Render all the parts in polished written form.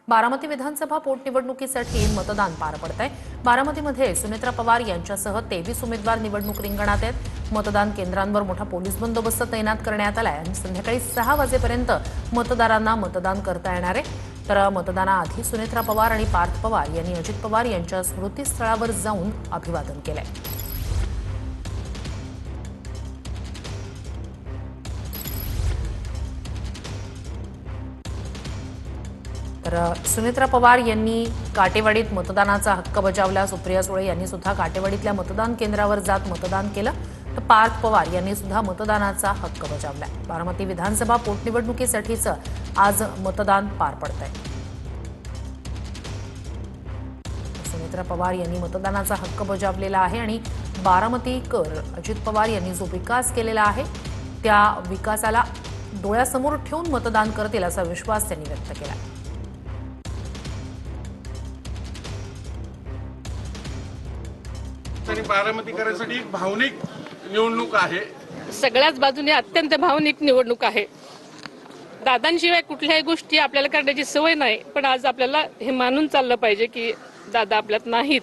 बारामती विधानसभा पोटनिवडणुकीसाठी मतदान पार पडतंय। बारामतीमध्ये सुनेत्रा पवार यांच्यासह 23 उमेदवार निवडणूक रिंगणात आहेत। मतदान केंद्रांवर मोठा पोलीस बंदोबस्त तैनात करण्यात आलाय आणि संध्याकाळी 6 वाजेपर्यंत मतदारांना मतदान करता येणार आहे। तर मतदानाआधी सुनेत्रा पवार आणि पार्थ पवार यांनी अजित पवार यांच्या स्मृतीस्थळावर जाऊन अभिवादन केलंय। तर सुनेत्रा पवार यांनी काटेवाडीत मतदानाचा हक्क बजावला। सुप्रिया सुळे यांनी सुद्धा काटेवाडीतल्या मतदान केंद्रावर जात मतदान केलं। तर पार्थ पवार यांनी सुद्धा मतदानाचा हक्क बजावला। बारामती विधानसभा पोटनिवडणुकीसाठीचं आज मतदान पार पडतंय। सुनेत्रा पवार यांनी मतदानाचा हक्क बजावलेला आहे आणि बारामतीकर अजित पवार यांनी जो विकास केलेला आहे त्या विकासाला डोळ्यासमोर ठेवून मतदान करतील असा विश्वास त्यांनी व्यक्त केला। बारामतीकरांसाठी एक भावनिक निवडणूक आहे। सगळ्याच बाजूने अत्यंत भावनिक निवडणूक आहे। दादांशिवाय कुठल्याही गोष्टी आपल्याला करण्याची सवय नाही, पण आज आपल्याला हे मानून चाललं पाहिजे की दादा आपल्यात नाहीत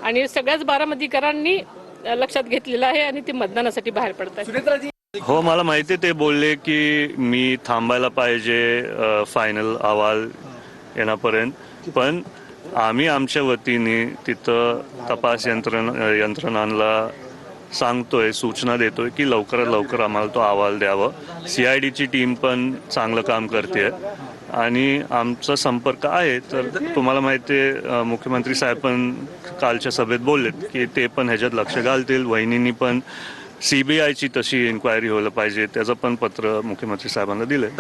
आणि सगळ्याच बारामतीकरांनी लक्षात घेतलेलं आहे आणि ते मतदानासाठी बाहेर पडतात। हो, मला माहिती ते बोलले की मी थांबायला पाहिजे फायनल अहवाल येण्यापर्यंत, पण आम्ही आमच्या वतीने तिथं तपास यंत्रणांना सांगतोय, सूचना देतोय की लवकरात लवकर आम्हाला तो अहवाल द्यावं। CIDची टीम पण चांगलं काम करते आणि आमचा संपर्क आहे। तर तुम्हाला माहिती आहे मुख्यमंत्री साहेब पण कालच्या सभेत बोललेत की ते पण ह्याच्यात लक्ष घालतील। वहिनींनी पण CBIची तशी इन्क्वायरी व्हायला पाहिजे त्याचं पण पत्र मुख्यमंत्री साहेबांना दिलंय।